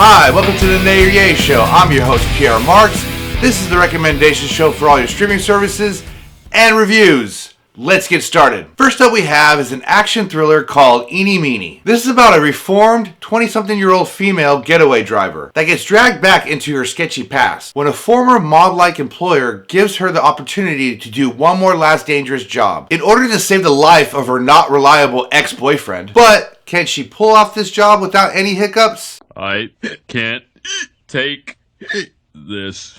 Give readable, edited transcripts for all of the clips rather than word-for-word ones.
Hi, welcome to the Nay or Yay Show. I'm your host, Pierre Marks. This is the recommendation show for all your streaming services and reviews. Let's get started. First up we have is an action thriller called Eenie Meanie. This is about a reformed 20-something-year-old female getaway driver that gets dragged back into her sketchy past when a former mob-like employer gives her the opportunity to do one more last dangerous job in order to save the life of her not reliable ex-boyfriend. But can she pull off this job without any hiccups? I can't take this.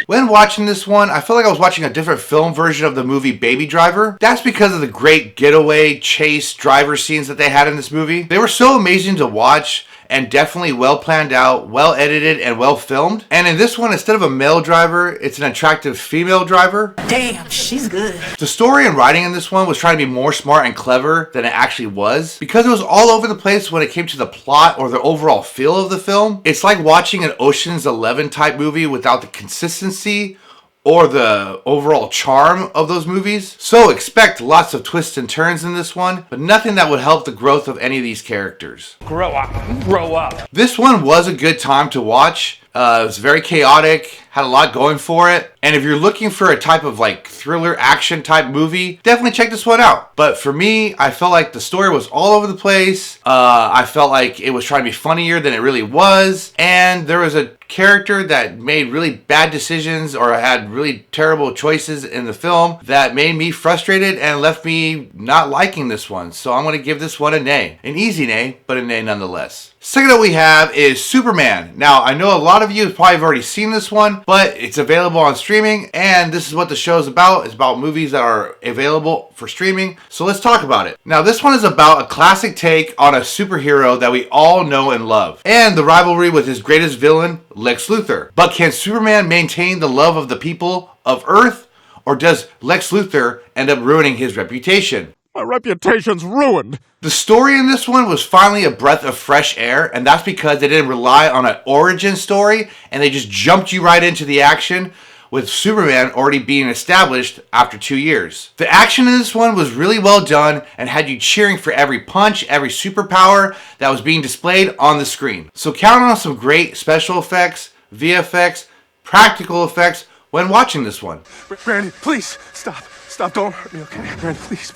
When watching this one, I felt like I was watching a different film version of the movie Baby Driver. That's because of the great getaway, chase, driver scenes that they had in this movie. They were so amazing to watch and definitely well planned out, well edited, and well filmed. And in this one, instead of a male driver, it's an attractive female driver. Damn, she's good. The story and writing in this one was trying to be more smart and clever than it actually was. Because it was all over the place when it came to the plot or the overall feel of the film. It's like watching an Ocean's 11 type movie without the consistency or the overall charm of those movies. So expect lots of twists and turns in this one, but nothing that would help the growth of any of these characters. Grow up. Grow up. This one was a good time to watch. It was very chaotic, had a lot going for it. And if you're looking for a type of like thriller action type movie, definitely check this one out. But for me, I felt like the story was all over the place. I felt like it was trying to be funnier than it really was. And there was a character that made really bad decisions or had really terrible choices in the film that made me frustrated and left me not liking this one. So I'm going to give this one a nay. An easy nay, but a nay nonetheless. Second up we have is Superman. Now, I know a lot of you have probably already seen this one, but it's available on streaming, and this is what the show is about. It's about movies that are available for streaming. So let's talk about it. Now, this one is about a classic take on a superhero that we all know and love, and the rivalry with his greatest villain, Lex Luthor. But can Superman maintain the love of the people of Earth, or does Lex Luthor end up ruining his reputation? My reputation's ruined. The story in this one was finally a breath of fresh air, and that's because they didn't rely on an origin story, and they just jumped you right into the action, with Superman already being established after 2 years. The action in this one was really well done and had you cheering for every punch, every superpower that was being displayed on the screen. So count on some great special effects, VFX, practical effects when watching this one. Brandon, please, stop. Stop, don't hurt me, okay? Brandon, please.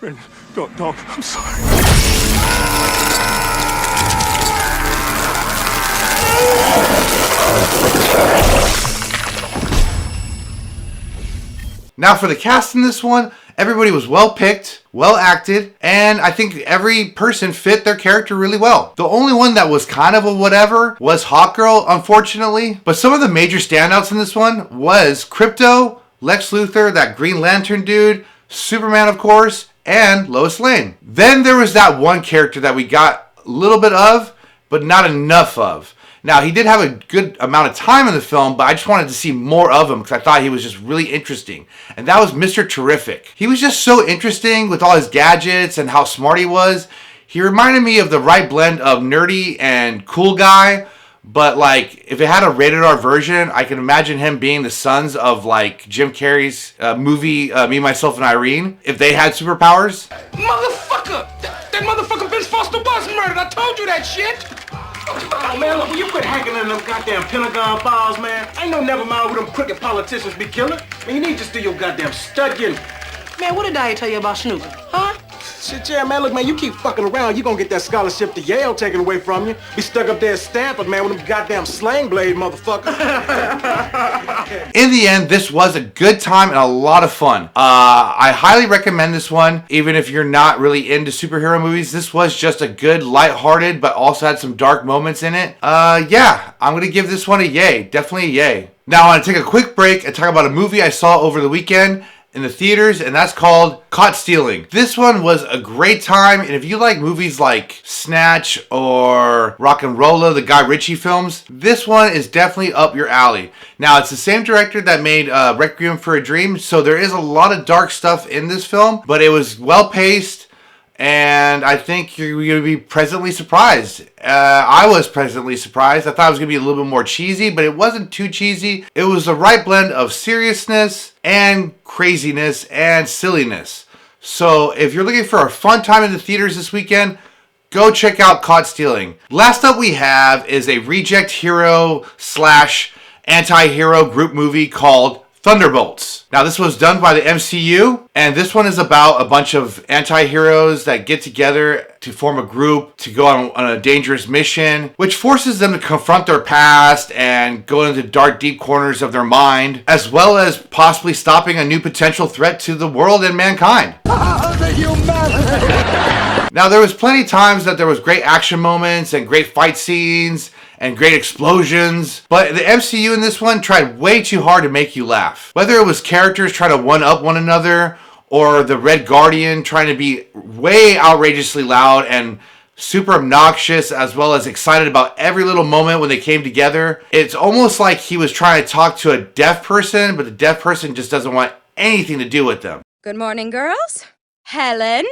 Brandon, don't. I'm sorry. Now for the cast in this one, everybody was well picked, well acted, and I think every person fit their character really well. The only one that was kind of a whatever was Hawkgirl, unfortunately. But some of the major standouts in this one was Krypto, Lex Luthor, that Green Lantern dude, Superman of course, and Lois Lane. Then there was that one character that we got a little bit of, but not enough of. Now, he did have a good amount of time in the film, but I just wanted to see more of him because I thought he was just really interesting. And that was Mr. Terrific. He was just so interesting with all his gadgets and how smart he was. He reminded me of the right blend of nerdy and cool guy. But like, if it had a rated R version, I can imagine him being the sons of like Jim Carrey's movie, Me, Myself, and Irene, if they had superpowers. Motherfucker! That motherfucker Vince Foster was murdered. I told you that shit. Oh, man, look, will you quit hacking in them goddamn Pentagon files, man? Ain't no never mind who them crooked politicians be killing. Man, you need to just do your goddamn studying. Man, what did I tell you about snooping? Huh? Shit, yeah, man, look, man, you keep fucking around, you gonna get that scholarship to Yale taken away from you. Be stuck up there at Stanford, man, with them goddamn slang blade motherfucker. In the end, this was a good time and a lot of fun. I highly recommend this one, even if you're not really into superhero movies. This was just a good, lighthearted, but also had some dark moments in it. Yeah, I'm gonna give this one a yay. Definitely a yay. Now, I want to take a quick break and talk about a movie I saw over the weekend in the theaters, and that's called Caught Stealing. This one was a great time, and if you like movies like Snatch or Rock and Rolla, the Guy Ritchie films, this one is definitely up your alley. Now, it's the same director that made Requiem for a Dream, so there is a lot of dark stuff in this film, but it was well paced, and I think you're going to be pleasantly surprised. I was pleasantly surprised. I thought it was going to be a little bit more cheesy, but it wasn't too cheesy. It was the right blend of seriousness and craziness and silliness. So if you're looking for a fun time in the theaters this weekend, go check out Caught Stealing. Last up we have is a reject hero / anti-hero group movie called Thunderbolts. Now this was done by the MCU, and this one is about a bunch of anti-heroes that get together to form a group to go on a dangerous mission, which forces them to confront their past and go into dark, deep corners of their mind, as well as possibly stopping a new potential threat to the world and mankind. Now there was plenty of times that there was great action moments and great fight scenes and great explosions, but the MCU in this one tried way too hard to make you laugh. Whether it was characters trying to one-up one another, or the Red Guardian trying to be way outrageously loud and super obnoxious, as well as excited about every little moment when they came together. It's almost like he was trying to talk to a deaf person, but the deaf person just doesn't want anything to do with them. Good morning, girls. Helen?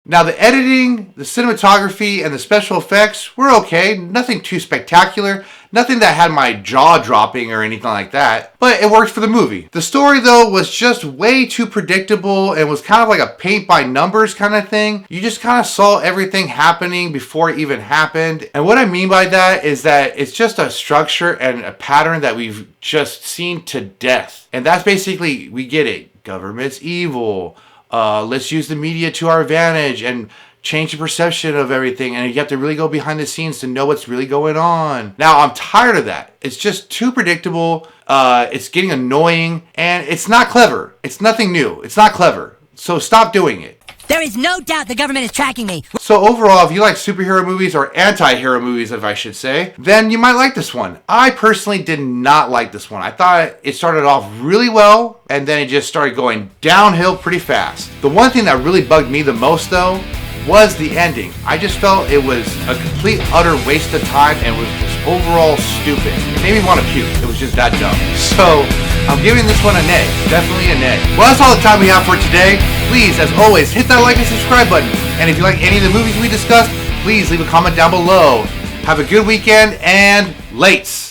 Now the editing, the cinematography, and the special effects were okay. Nothing too spectacular. Nothing that had my jaw dropping or anything like that. But it worked for the movie. The story though was just way too predictable and was kind of like a paint by numbers kind of thing. You just kind of saw everything happening before it even happened. And what I mean by that is that it's just a structure and a pattern that we've just seen to death. And that's basically, we get it. Government's evil. Let's use the media to our advantage and change the perception of everything, and you have to really go behind the scenes to know what's really going on. Now, I'm tired of that. It's just too predictable. It's getting annoying, and it's not clever. It's nothing new. It's not clever. So stop doing it. There is no doubt the government is tracking me. So overall, if you like superhero movies, or anti-hero movies, if I should say, then you might like this one. I personally did not like this one. I thought it started off really well, and then it just started going downhill pretty fast. The one thing that really bugged me the most, though, was the ending. I just felt it was a complete, utter waste of time and was just overall stupid. It made me want to puke. It was just that dumb. So, I'm giving this one a nay. Definitely a nay. Well, that's all the time we have for today. Please, as always, hit that like and subscribe button. And if you like any of the movies we discussed, please leave a comment down below. Have a good weekend and lates.